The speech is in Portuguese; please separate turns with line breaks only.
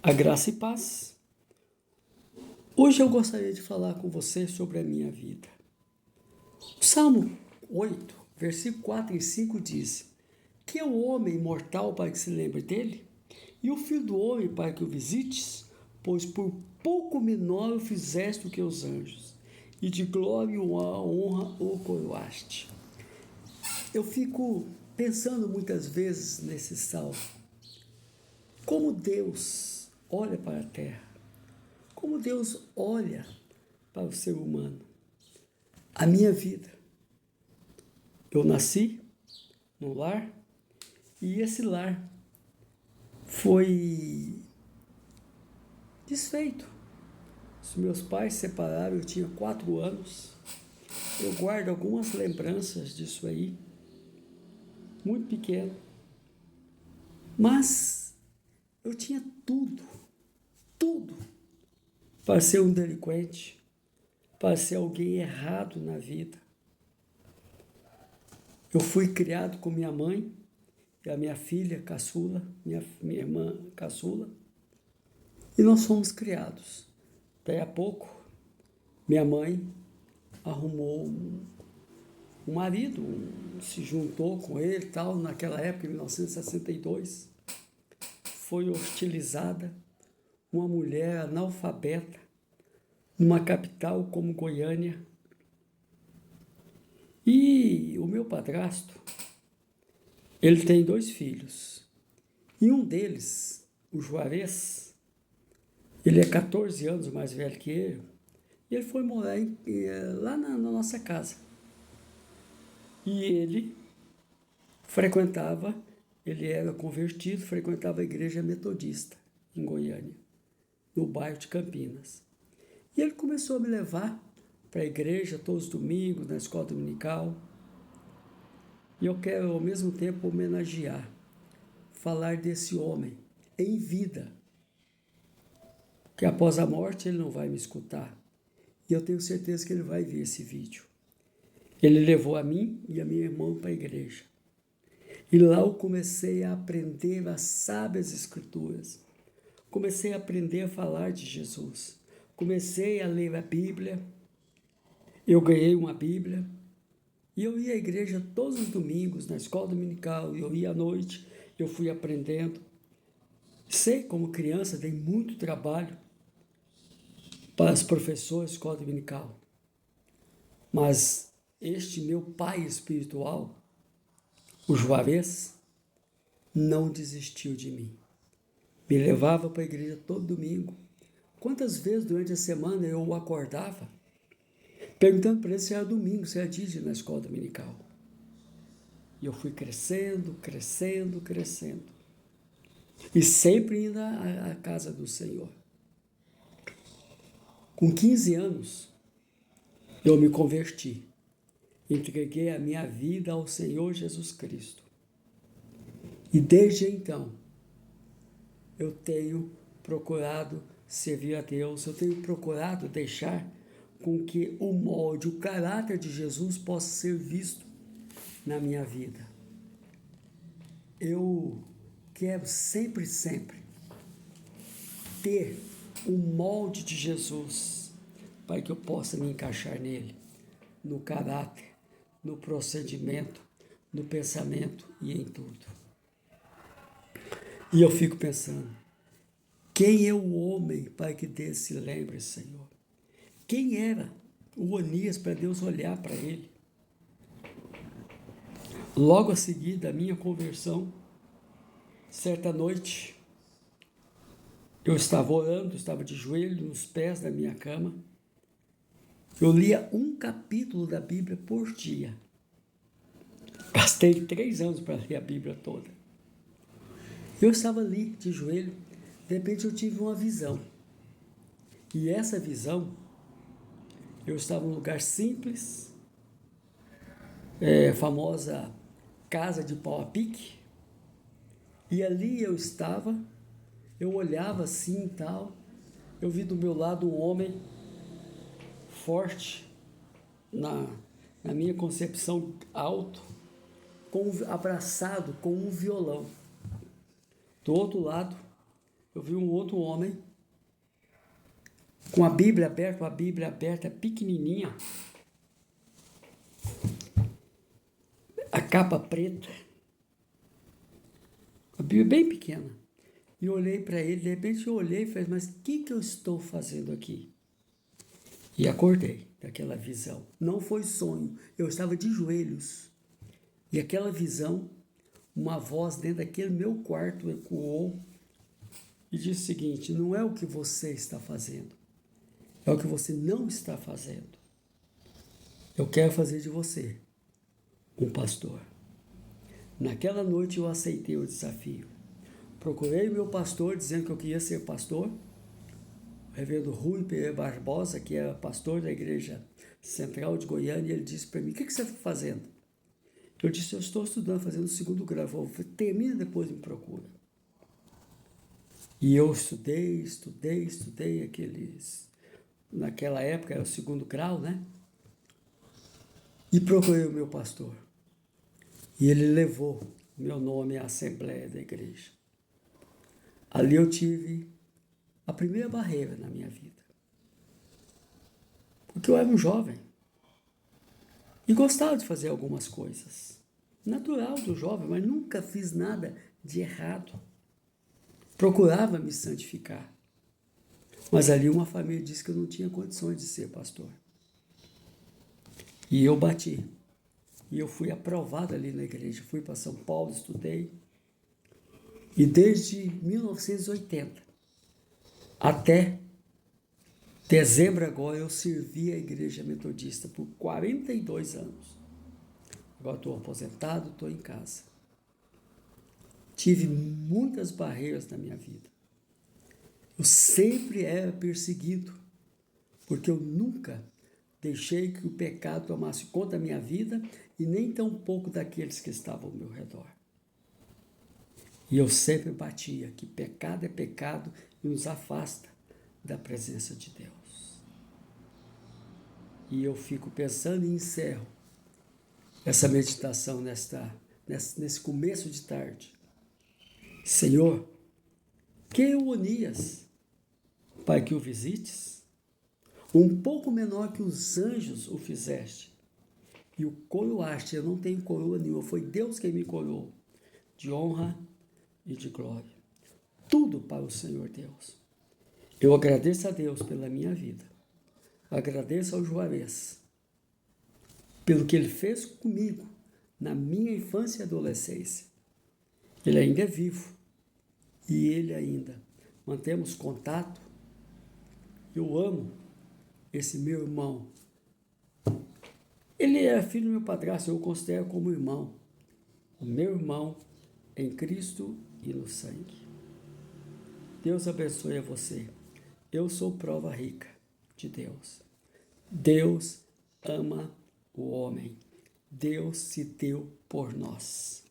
A graça e paz. Hoje eu gostaria de falar com você sobre a minha vida. O Salmo 8, versículo 4 e 5 diz: Que é o homem mortal para que se lembre dele? E o filho do homem para que o visites? Pois por pouco menor o fizeste do que os anjos, e de glória e honra o coroaste. Eu fico pensando muitas vezes nesse salmo. Como Deus olha para a terra. Como Deus olha para o ser humano. A minha vida. Eu nasci num lar e esse lar foi desfeito. Os meus pais se separaram, eu tinha 4 anos. Eu guardo algumas lembranças disso aí, muito pequeno. Mas eu tinha tudo para ser um delinquente, para ser alguém errado na vida. Eu fui criado com minha mãe e a minha filha caçula, minha irmã caçula, e nós fomos criados. Daí a pouco, minha mãe arrumou um marido, se juntou com ele e tal, naquela época, em 1962, foi hostilizada, uma mulher analfabeta, numa capital como Goiânia. E o meu padrasto, ele tem 2 filhos. E um deles, o Juarez, ele é 14 anos mais velho que eu, e ele foi morar lá na nossa casa. E ele ele era convertido, frequentava a igreja metodista em Goiânia, no bairro de Campinas. E ele começou a me levar para a igreja todos os domingos, na escola dominical. E eu quero, ao mesmo tempo, homenagear, falar desse homem em vida, que após a morte ele não vai me escutar. E eu tenho certeza que ele vai ver esse vídeo. Ele levou a mim e a minha irmã para a igreja. E lá eu comecei a aprender as sábias escrituras. Comecei a aprender a falar de Jesus. Comecei a ler a Bíblia. Eu ganhei uma Bíblia. E eu ia à igreja todos os domingos, na escola dominical. Eu ia à noite, eu fui aprendendo. Sei, como criança, dei muito trabalho para os professores da escola dominical. Mas este meu pai espiritual, o Juarez, não desistiu de mim. Me levava para a igreja todo domingo. Quantas vezes durante a semana eu o acordava, perguntando para ele se era domingo, se era dia de ir na escola dominical. E eu fui crescendo. E sempre indo à casa do Senhor. Com 15 anos, eu me converti. Entreguei a minha vida ao Senhor Jesus Cristo. E desde então, eu tenho procurado servir a Deus, eu tenho procurado deixar com que o molde, o caráter de Jesus possa ser visto na minha vida. Eu quero sempre ter o molde de Jesus para que eu possa me encaixar nele, no caráter, no procedimento, no pensamento e em tudo. E eu fico pensando, quem é o homem para que Deus se lembre, Senhor? Quem era o Onias para Deus olhar para ele? Logo a seguir da minha conversão, certa noite, eu estava orando, estava de joelho nos pés da minha cama. Eu lia um capítulo da Bíblia por dia. Gastei 3 anos para ler a Bíblia toda. Eu estava ali, de joelho, de repente eu tive uma visão. E essa visão, eu estava num lugar simples, famosa casa de pau a pique, e ali eu estava, eu olhava assim e tal, eu vi do meu lado um homem forte, na minha concepção alto, abraçado com um violão. Do outro lado, eu vi um outro homem com a Bíblia aberta, pequenininha, a capa preta, a Bíblia bem pequena. E eu olhei para ele, de repente eu olhei e falei, mas o que eu estou fazendo aqui? E acordei daquela visão. Não foi sonho, eu estava de joelhos. E aquela visão, uma voz dentro daquele meu quarto ecoou e disse o seguinte: não é o que você está fazendo, é o que você não está fazendo. Eu quero fazer de você um pastor. Naquela noite eu aceitei o desafio. Procurei o meu pastor dizendo que eu queria ser pastor, o reverendo Rui Pereira Barbosa, que era pastor da Igreja Central de Goiânia, e ele disse para mim: o que você está fazendo? Eu disse: eu estou estudando, fazendo o segundo grau. Termina, depois me procura. E eu estudei naquela época era o segundo grau, né? E procurei o meu pastor. E ele levou meu nome à Assembleia da Igreja. Ali eu tive a primeira barreira na minha vida. Porque eu era um jovem. E gostava de fazer algumas coisas. Natural do jovem, mas nunca fiz nada de errado. Procurava me santificar. Mas ali uma família disse que eu não tinha condições de ser pastor. E eu bati. E eu fui aprovado ali na igreja. Fui para São Paulo, estudei. E desde 1980 até dezembro agora eu servi a igreja metodista por 42 anos. Agora estou aposentado, estou em casa. Tive muitas barreiras na minha vida. Eu sempre era perseguido, porque eu nunca deixei que o pecado tomasse conta da minha vida e nem tão pouco daqueles que estavam ao meu redor. E eu sempre batia que pecado é pecado e nos afasta da presença de Deus. E eu fico pensando e encerro essa meditação nesse começo de tarde. Senhor, que Onias, para que o visites, um pouco menor que os anjos o fizeste, e o coroaste. Eu não tenho coroa nenhuma, foi Deus quem me coroou, de honra e de glória. Tudo para o Senhor Deus. Eu agradeço a Deus pela minha vida. Agradeço ao Juarez pelo que ele fez comigo na minha infância e adolescência. Ele ainda é vivo e ele ainda mantemos contato. Eu amo esse meu irmão. Ele é filho do meu padrasto, eu o considero como irmão. O meu irmão em Cristo e no sangue. Deus abençoe a você. Eu sou prova rica de Deus. Deus ama o homem. Deus se deu por nós.